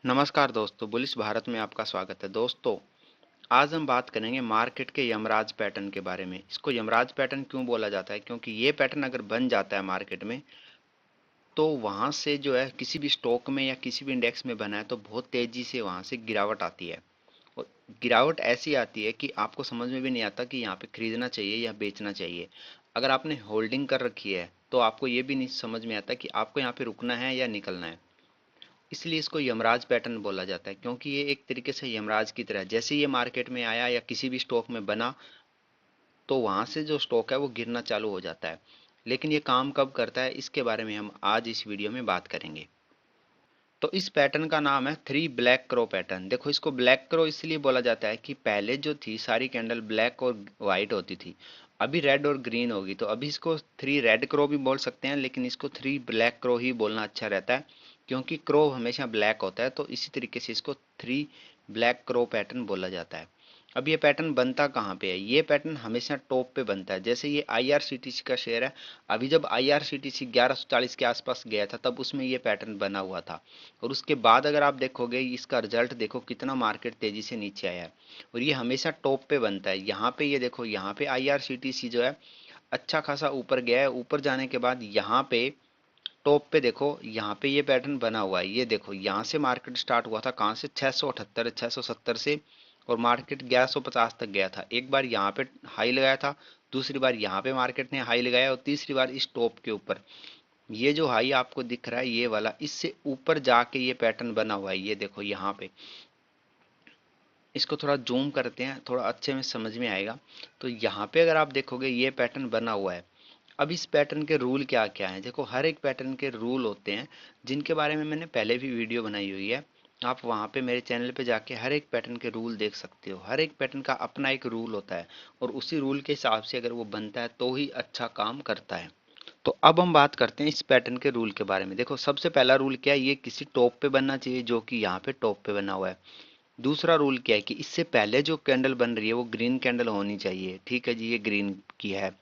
नमस्कार दोस्तों, बुलिश भारत में आपका स्वागत है। दोस्तों, आज हम बात करेंगे मार्केट के यमराज पैटर्न के बारे में। इसको यमराज पैटर्न क्यों बोला जाता है? क्योंकि ये पैटर्न अगर बन जाता है मार्केट में, तो वहाँ से जो है किसी भी स्टॉक में या किसी भी इंडेक्स में बना है तो बहुत तेज़ी से वहाँ से गिरावट आती है। और गिरावट ऐसी आती है कि आपको समझ में भी नहीं आता कि यहाँ पे खरीदना चाहिए या बेचना चाहिए। अगर आपने होल्डिंग कर रखी है तो आपको ये भी नहीं समझ में आता कि आपको यहाँ पे रुकना है या निकलना है। इसलिए इसको यमराज पैटर्न बोला जाता है, क्योंकि ये एक तरीके से यमराज की तरह जैसे ये मार्केट में आया या किसी भी स्टॉक में बना तो वहां से जो स्टॉक है वो गिरना चालू हो जाता है। लेकिन ये काम कब करता है, इसके बारे में हम आज इस वीडियो में बात करेंगे। तो इस पैटर्न का नाम है थ्री ब्लैक क्रो पैटर्न। देखो, इसको ब्लैक क्रो इसलिए बोला जाता है कि पहले जो थी सारी कैंडल ब्लैक और व्हाइट होती थी, अभी रेड और ग्रीन होगी, तो अभी इसको थ्री रेड क्रो भी बोल सकते हैं, लेकिन इसको थ्री ब्लैक क्रो ही बोलना अच्छा रहता है, क्योंकि क्रो हमेशा ब्लैक होता है। तो इसी तरीके से इसको थ्री ब्लैक क्रो पैटर्न बोला जाता है। अब ये पैटर्न बनता कहाँ पे है? ये पैटर्न हमेशा टॉप पे बनता है। जैसे ये आईआरसीटीसी का शेयर है, अभी जब आईआरसीटीसी 1140 के आसपास गया था तब उसमें ये पैटर्न बना हुआ था। और उसके बाद अगर आप देखोगे इसका रिजल्ट देखो कितना मार्केट तेजी से नीचे आया है। और ये हमेशा टॉप पे बनता है। यहाँ पे ये देखो, यहाँ पे आईआरसीटीसी जो है अच्छा खासा ऊपर गया है। ऊपर जाने के बाद यहाँ पे टॉप पे देखो, यहाँ पे ये पैटर्न बना हुआ है। ये देखो, यहाँ से मार्केट स्टार्ट हुआ था कहाँ से? 678 670 से, और मार्केट 1150 तक गया था। एक बार यहाँ पे हाई लगाया था, दूसरी बार यहाँ पे मार्केट ने हाई लगाया, और तीसरी बार इस टॉप के ऊपर। ये जो हाई आपको दिख रहा है ये वाला, इससे ऊपर जाके ये पैटर्न बना हुआ है। ये देखो यहाँ पे, इसको थोड़ा जूम करते हैं, थोड़ा अच्छे में समझ में आएगा। तो यहाँ पे अगर आप देखोगे ये पैटर्न बना हुआ है। अब इस पैटर्न के रूल क्या क्या हैं? देखो, हर एक पैटर्न के रूल होते हैं, जिनके बारे में मैंने पहले भी वीडियो बनाई हुई है। आप वहाँ पे मेरे चैनल पे जाके हर एक पैटर्न के रूल देख सकते हो। हर एक पैटर्न का अपना एक रूल होता है, और उसी रूल के हिसाब से अगर वो बनता है तो ही अच्छा काम करता है। तो अब हम बात करते हैं इस पैटर्न के रूल के बारे में। देखो, सबसे पहला रूल क्या है? ये किसी टॉप पे बनना चाहिए, जो कि यहाँ पे टॉप पे बना हुआ है। दूसरा रूल क्या है कि इससे पहले जो कैंडल बन रही है वो ग्रीन कैंडल होनी चाहिए। ठीक है जी, ये ग्रीन की है।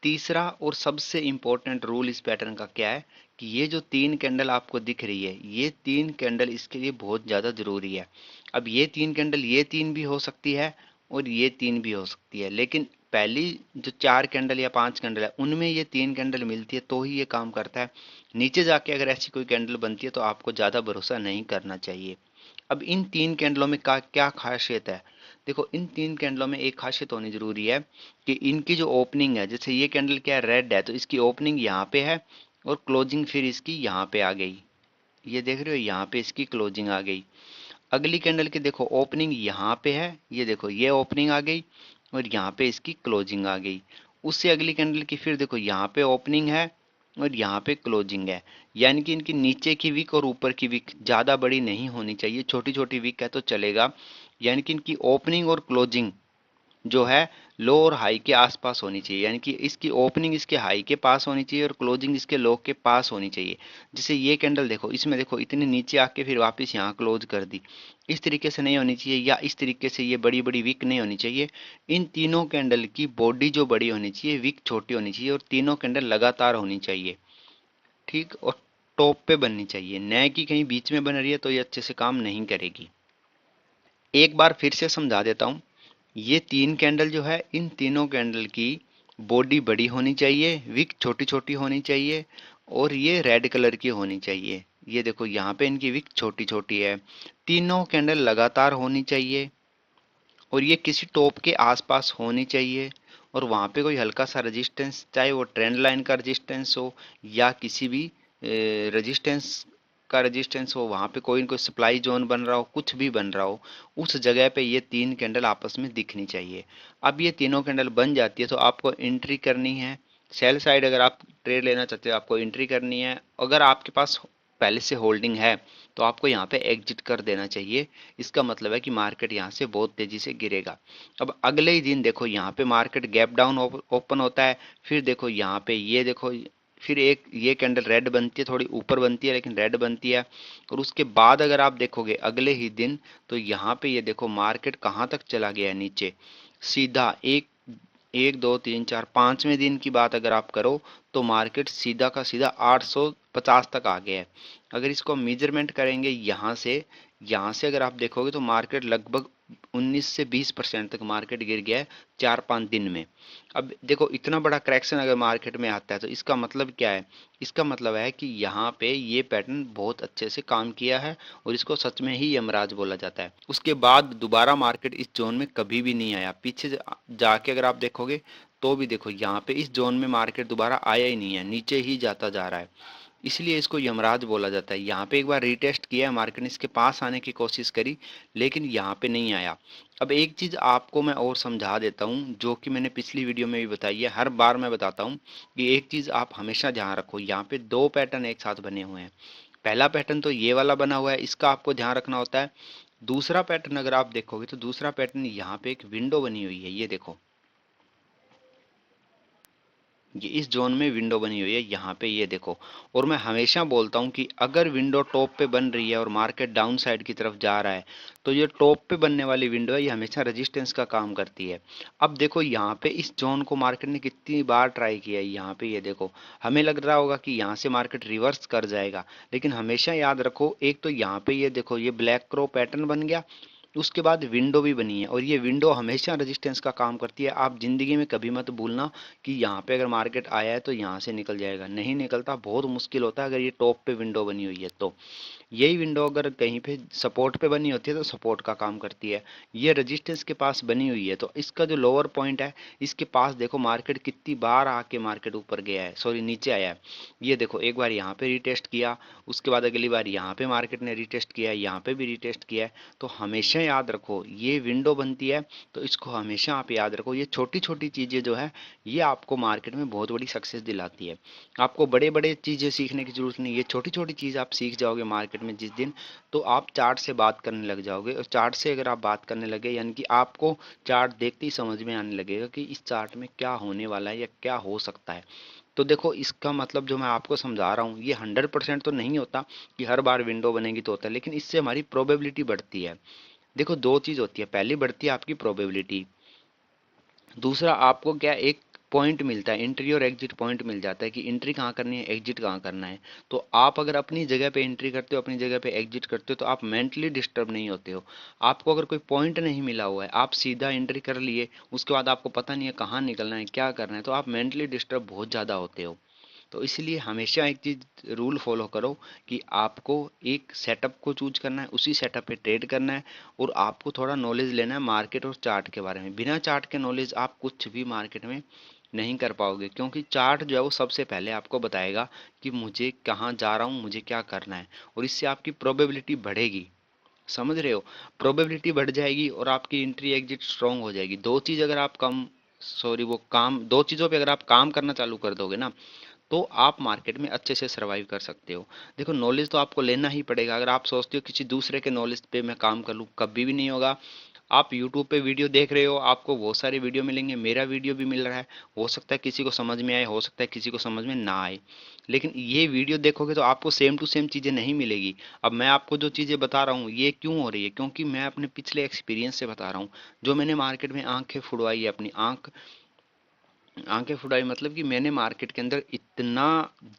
तीसरा और सबसे इंपॉर्टेंट रूल इस पैटर्न का क्या है कि ये जो तीन कैंडल आपको दिख रही है, ये तीन कैंडल इसके लिए बहुत ज़्यादा ज़रूरी है। अब ये तीन कैंडल, ये तीन भी हो सकती है और ये तीन भी हो सकती है, लेकिन पहली जो चार कैंडल या पांच कैंडल है उनमें ये तीन कैंडल मिलती है तो ही ये काम करता है। नीचे जाके अगर ऐसी कोई कैंडल बनती है तो आपको ज़्यादा भरोसा नहीं करना चाहिए। अब इन तीन कैंडलों में का क्या खासियत है? देखो, इन तीन कैंडलों में एक खासियत होनी जरूरी है कि इनकी जो ओपनिंग है, जैसे ये कैंडल क्या है, रेड है, तो इसकी ओपनिंग यहाँ पे है और क्लोजिंग फिर इसकी यहाँ पे आ गई। ये देख रहे हो, यहाँ पे इसकी क्लोजिंग आ गई। अगली कैंडल की देखो, ओपनिंग यहाँ पे है, ये देखो ये ओपनिंग आ गई, और यहाँ पे इसकी क्लोजिंग आ गई। उससे अगली कैंडल की फिर देखो, यहाँ पे ओपनिंग है और यहाँ पे क्लोजिंग है। यानी कि इनकी नीचे की विक और ऊपर की विक ज़्यादा बड़ी नहीं होनी चाहिए, छोटी छोटी विक है तो चलेगा। यानी कि इनकी ओपनिंग और क्लोजिंग जो है लो और हाई के आसपास होनी चाहिए। यानी कि इसकी ओपनिंग इसके हाई के पास होनी चाहिए और क्लोजिंग इसके लो के पास होनी चाहिए। जैसे ये कैंडल देखो, इसमें देखो इतनी नीचे आके फिर वापस यहाँ क्लोज कर दी। इस तरीके से नहीं होनी चाहिए, या इस तरीके से ये बड़ी बड़ी विक नहीं होनी चाहिए। इन तीनों कैंडल की बॉडी जो बड़ी होनी चाहिए, विक छोटी होनी चाहिए, और तीनों कैंडल लगातार होनी चाहिए। ठीक, और टॉप पे बननी चाहिए, न कि कहीं बीच में बन रही है तो ये अच्छे से काम नहीं करेगी। एक बार फिर से समझा देता हूँ। ये तीन कैंडल जो है, इन तीनों कैंडल की बॉडी बड़ी होनी चाहिए, विक छोटी छोटी होनी चाहिए, और ये रेड कलर की होनी चाहिए। ये देखो, यहाँ पे इनकी विक छोटी छोटी है। तीनों कैंडल लगातार होनी चाहिए, और ये किसी टॉप के आसपास होनी चाहिए। और वहाँ पे कोई हल्का सा रेजिस्टेंस, चाहे वो ट्रेंड लाइन का रेजिस्टेंस हो या किसी भी रेजिस्टेंस का रेजिस्टेंस हो, वहाँ पे कोई न कोई सप्लाई जोन बन रहा हो, कुछ भी बन रहा हो, उस जगह पे ये तीन कैंडल आपस में दिखनी चाहिए। अब ये तीनों कैंडल बन जाती है तो आपको एंट्री करनी है। सेल साइड अगर आप ट्रेड लेना चाहते हो आपको एंट्री करनी है। अगर आपके पास पहले से होल्डिंग है तो आपको यहाँ पे एग्जिट कर देना चाहिए। इसका मतलब है कि मार्केट यहाँ से बहुत तेजी से गिरेगा। अब अगले ही दिन देखो, यहाँ पे मार्केट गैप डाउन ओपन होता है। फिर देखो यहाँ पे, ये देखो, फिर एक ये कैंडल रेड बनती है, थोड़ी ऊपर बनती है लेकिन रेड बनती है। और उसके बाद अगर आप देखोगे अगले ही दिन, तो यहाँ पे ये देखो मार्केट कहाँ तक चला गया है, नीचे सीधा एक एक दो तीन चार पांचवें दिन की बात अगर आप करो तो मार्केट सीधा का सीधा 850 तक आ गया है। अगर इसको मेजरमेंट करेंगे यहाँ से अगर आप देखोगे तो मार्केट लगभग 19 से 20% तक मार्केट गिर गया है 4-5 दिन में। अब देखो इतना बड़ा करेक्शन अगर मार्केट में आता है तो इसका मतलब क्या है? इसका मतलब है कि यहाँ पे ये पैटर्न बहुत अच्छे से काम किया है और इसको सच में ही यमराज बोला जाता है। उसके बाद दोबारा मार्केट इस जोन में कभी भी नहीं आया। पीछे जाके अगर आप देखोगे तो भी देखो यहाँ पे इस जोन में मार्केट दोबारा आया ही नहीं है, नीचे ही जाता जा रहा है। इसलिए इसको यमराज बोला जाता है। यहाँ पे एक बार रीटेस्ट किया है मार्केट ने, इसके पास आने की कोशिश करी लेकिन यहाँ पे नहीं आया। अब एक चीज़ आपको मैं और समझा देता हूँ जो कि मैंने पिछली वीडियो में भी बताई है, हर बार मैं बताता हूँ कि एक चीज़ आप हमेशा ध्यान रखो। यहाँ पे दो पैटर्न एक साथ बने हुए हैं। पहला पैटर्न तो ये वाला बना हुआ है, इसका आपको ध्यान रखना होता है। दूसरा पैटर्न अगर आप देखोगे तो दूसरा पैटर्न यहाँ पे एक विंडो बनी हुई है, ये देखो, ये इस जोन में विंडो बनी हुई है यहाँ पे, ये देखो। और मैं हमेशा बोलता हूँ कि अगर विंडो टॉप पे बन रही है और मार्केट डाउन साइड की तरफ जा रहा है तो ये टॉप पे बनने वाली विंडो है, ये हमेशा रेजिस्टेंस का काम करती है। अब देखो यहाँ पे इस जोन को मार्केट ने कितनी बार ट्राई किया है, यहाँ पे ये देखो। हमें लग रहा होगा कि यहाँ से मार्केट रिवर्स कर जाएगा, लेकिन हमेशा याद रखो, एक तो यहाँ पे ये देखो ये ब्लैक क्रो पैटर्न बन गया, उसके बाद विंडो भी बनी है और ये विंडो हमेशा रेजिस्टेंस का काम करती है। आप जिंदगी में कभी मत भूलना कि यहाँ पे अगर मार्केट आया है तो यहाँ से निकल जाएगा, नहीं निकलता, बहुत मुश्किल होता है अगर ये टॉप पे विंडो बनी हुई है तो। यही विंडो अगर कहीं पे सपोर्ट पे बनी होती है तो सपोर्ट का काम करती है। ये रेजिस्टेंस के पास बनी हुई है तो इसका जो लोअर पॉइंट है इसके पास देखो मार्केट कितनी बार आके मार्केट ऊपर गया है, सॉरी नीचे आया है। ये देखो एक बार यहाँ पे रिटेस्ट किया, उसके बाद अगली बार यहाँ पे मार्केट ने रिटेस्ट किया है, यहाँ पे भी रिटेस्ट किया है। तो हमेशा याद रखो ये विंडो बनती है तो इसको हमेशा आप याद रखो। ये छोटी छोटी चीज़ें जो है ये आपको मार्केट में बहुत बड़ी सक्सेस दिलाती है। आपको बड़े बड़े चीज़ें सीखने की जरूरत नहीं है, ये छोटी छोटी चीज़ आप सीख जाओगे मार्केट में जिस दिन, तो आप चार्ट से बात करने लग जाओगे। और चार्ट से अगर आप बात करने लगे यानी कि आपको चार्ट देखते ही समझ में आने लगेगा कि इस चार्ट में क्या होने वाला है या क्या हो सकता है। तो देखो इसका मतलब जो मैं आपको समझा रहा हूँ ये 100% तो नहीं होता कि हर बार विंडो बनेगी तो होता है, लेकिन इससे हमारी प्रोबेबिलिटी बढ़ती है। देखो दो चीज़ होती है, पहली बढ़ती है आपकी प्रोबेबिलिटी, दूसरा आपको क्या एक पॉइंट मिलता है, एंट्री और एग्जिट पॉइंट मिल जाता है कि एंट्री कहाँ करनी है, एग्जिट कहाँ करना है। तो आप अगर अपनी जगह पे एंट्री करते हो, अपनी जगह पे एग्जिट करते हो तो आप मेंटली डिस्टर्ब नहीं होते हो। आपको अगर कोई पॉइंट नहीं मिला हुआ है, आप सीधा एंट्री कर लिए, उसके बाद आपको पता नहीं है कहाँ निकलना है, क्या करना है, तो आप मेंटली डिस्टर्ब बहुत ज़्यादा होते हो। तो इसलिए हमेशा एक चीज़ रूल फॉलो करो कि आपको एक सेटअप को चूज करना है, उसी सेटअप पे ट्रेड करना है और आपको थोड़ा नॉलेज लेना है मार्केट और चार्ट के बारे में। बिना चार्ट के नॉलेज आप कुछ भी मार्केट में नहीं कर पाओगे, क्योंकि चार्ट जो है वो सबसे पहले आपको बताएगा कि मुझे कहाँ जा रहा हूँ, मुझे क्या करना है, और इससे आपकी प्रोबेबिलिटी बढ़ेगी। समझ रहे हो? प्रोबेबिलिटी बढ़ जाएगी और आपकी एंट्री एग्जिट स्ट्रांग हो जाएगी। दो चीज़ अगर आप कम सॉरी वो काम दो चीज़ों पे अगर आप काम करना चालू कर दोगे ना तो आप मार्केट में अच्छे से सरवाइव कर सकते हो। देखो नॉलेज तो आपको लेना ही पड़ेगा। अगर आप सोचते हो किसी दूसरे के नॉलेज पे मैं काम कर लूँ, कभी भी नहीं होगा। आप यूट्यूब पे वीडियो देख रहे हो, आपको बहुत सारे वीडियो मिलेंगे, मेरा वीडियो भी मिल रहा है, हो सकता है किसी को समझ में आए, हो सकता है किसी को समझ में ना आए, लेकिन ये वीडियो देखोगे तो आपको सेम टू सेम चीज़ें नहीं मिलेगी। अब मैं आपको जो चीज़ें बता रहा हूँ ये क्यों हो रही है, क्योंकि मैं अपने पिछले एक्सपीरियंस से बता रहा हूँ। जो मैंने मार्केट में आंखें फुड़वाई है, अपनी आंखें फुड़ाई मतलब कि मैंने मार्केट के अंदर इतना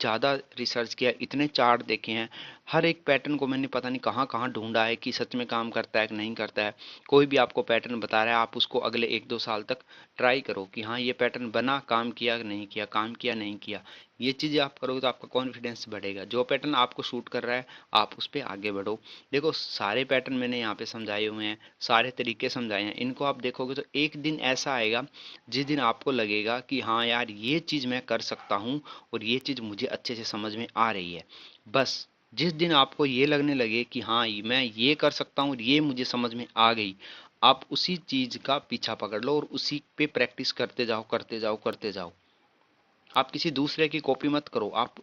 ज़्यादा रिसर्च किया, इतने चार्ट देखे हैं, हर एक पैटर्न को मैंने पता नहीं कहाँ कहाँ ढूंढा है कि सच में काम करता है कि नहीं करता है। कोई भी आपको पैटर्न बता रहा है, आप उसको अगले 1-2 साल तक ट्राई करो कि हाँ ये पैटर्न बना, काम किया कि नहीं किया, काम किया नहीं किया। ये चीज़ें आप करोगे तो आपका कॉन्फिडेंस बढ़ेगा। जो पैटर्न आपको सूट कर रहा है आप उस पर आगे बढ़ो। देखो सारे पैटर्न मैंने यहाँ पे समझाए हुए हैं, सारे तरीके समझाए हैं, इनको आप देखोगे तो एक दिन ऐसा आएगा जिस दिन आपको लगेगा कि हाँ यार ये चीज़ मैं कर सकता हूँ और ये चीज़ मुझे अच्छे से समझ में आ रही है। बस जिस दिन आपको ये लगने लगे कि हाँ मैं ये कर सकता हूँ और ये मुझे समझ में आ गई, आप उसी चीज़ का पीछा पकड़ लो और उसी पे प्रैक्टिस करते जाओ करते जाओ करते जाओ। आप किसी दूसरे की कॉपी मत करो, आप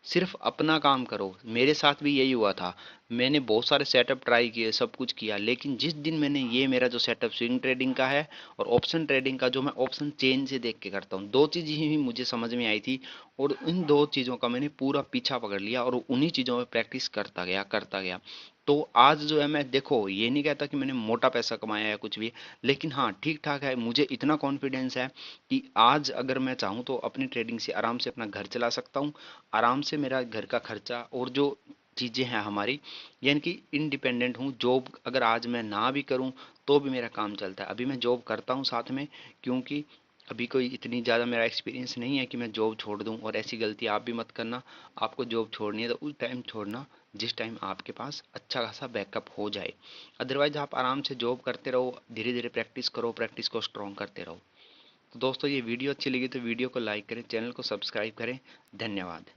सिर्फ अपना काम करो। मेरे साथ भी यही हुआ था। मैंने बहुत सारे सेटअप ट्राई किए, सब कुछ किया, लेकिन जिस दिन मैंने ये मेरा जो सेटअप स्विंग ट्रेडिंग का है और ऑप्शन ट्रेडिंग का जो मैं ऑप्शन चेन से देख के करता हूँ, दो चीज़ ही मुझे समझ में आई थी और इन दो चीज़ों का मैंने पूरा पीछा पकड़ लिया और उन्हीं चीज़ों में प्रैक्टिस करता गया करता गया। तो आज जो है, मैं देखो ये नहीं कहता कि मैंने मोटा पैसा कमाया है कुछ भी, लेकिन हाँ ठीक ठाक है। मुझे इतना कॉन्फिडेंस है कि आज अगर मैं चाहूँ तो अपनी ट्रेडिंग से आराम से अपना घर चला सकता हूँ, आराम से मेरा घर का खर्चा और जो चीज़ें हैं हमारी, यानी कि इंडिपेंडेंट हूँ। जॉब अगर आज मैं ना भी करूँ तो भी मेरा काम चलता है। अभी मैं जॉब करता हूँ साथ में, क्योंकि अभी कोई इतनी ज़्यादा मेरा एक्सपीरियंस नहीं है कि मैं जॉब छोड़ दूँ। और ऐसी गलती आप भी मत करना। आपको जॉब छोड़नी है तो उस टाइम छोड़ना जिस टाइम आपके पास अच्छा खासा बैकअप हो जाए। अदरवाइज आप आराम से जॉब करते रहो, धीरे धीरे प्रैक्टिस करो, प्रैक्टिस को स्ट्रॉन्ग करते रहो। तो दोस्तों, ये वीडियो अच्छी लगी तो वीडियो को लाइक करें, चैनल को सब्सक्राइब करें। धन्यवाद।